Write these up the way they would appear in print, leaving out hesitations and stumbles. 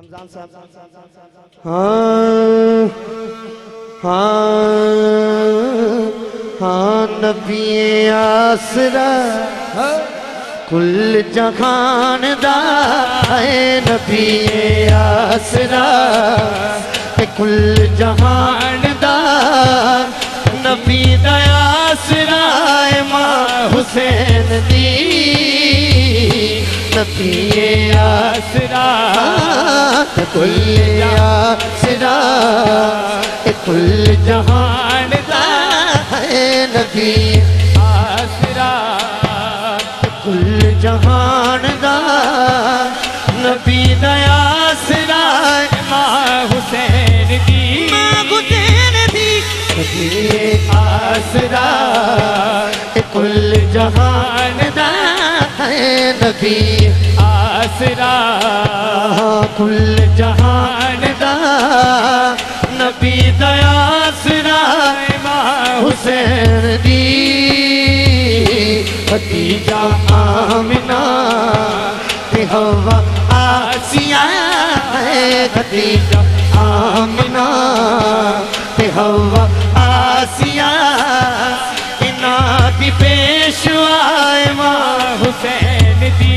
रमजान साहब हाँ हाँ हाँ नबी आसरा कुल जहान दा है नबी आसरा कुल जहान दा नबी दा आसरा मां हुसैन दी नबी आसरा कुल आसरा कुल जहान दा है नबी आसरा कुल जहान दा नबी दा आसरा मां हुसैन दी नबी आसरा कुल जहान दा है नबी आसरा कुल जहान दा नबी दा आसरा मां हुसैन दी खदीजा आमिना ते हवा आसिया है खदीजा आमिना ते हवा आसिया इना की पेशवाए मां हुसैन दी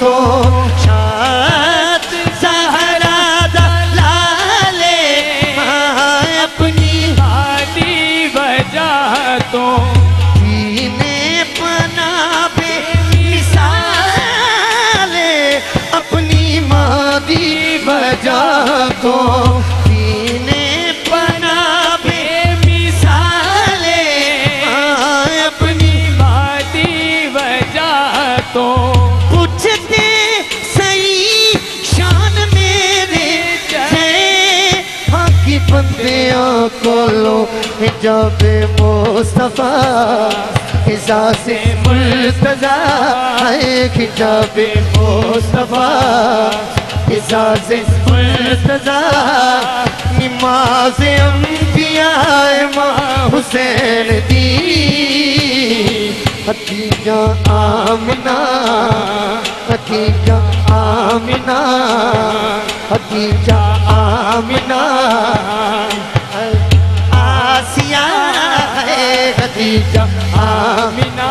तो शाद सहरा दलाले अपनी हादी बजा तो पीने पना बे मिसाले अपनी मादी बजा तो पीने पना बे मिसाले अपनी मादी बजा तो बंदियों कोलो हिजाबे मुस्तफा हिजाबे मुर्तजा है हिजाबे मुस्तफा हिजाबे मुर्तजा नमाज अंबिया मां हुसैन दी खदीजा आमिना खदीजा आमिना खदीजा आमिना आसिया है खदीजा आमिना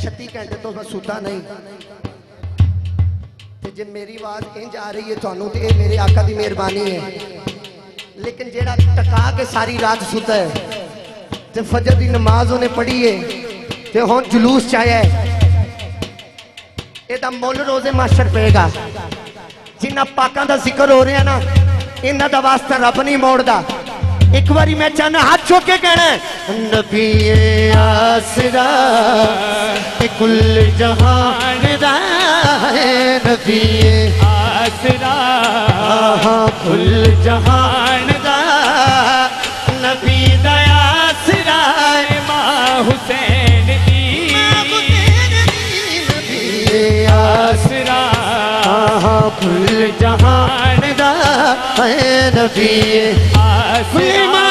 छत्ती घंटे तो मैं सुता नहीं जे मेरी आवाज इंज आ रही है थानू तो ये मेरे आका की मेहरबानी है लेकिन जेड़ा टका के सारी रात सुता है ते फजर की नमाज उन्हें पढ़ी है ते हुण जुलूस चाया है एदा मुल रोजे माशर पेगा जिन्ना पाकां दा जिक्र हो रहा ना इन्हां दा वास्ता रब नहीं मोड़दा एक बारी मैं चाहना हाथ चुक के कहना नबी आसरा कुल जहान दा है नबी आसरा कुल जहान दा नबी दा आसरा मां हुसैन दी नबी आसरा कुल जहान दा है नबी आसरा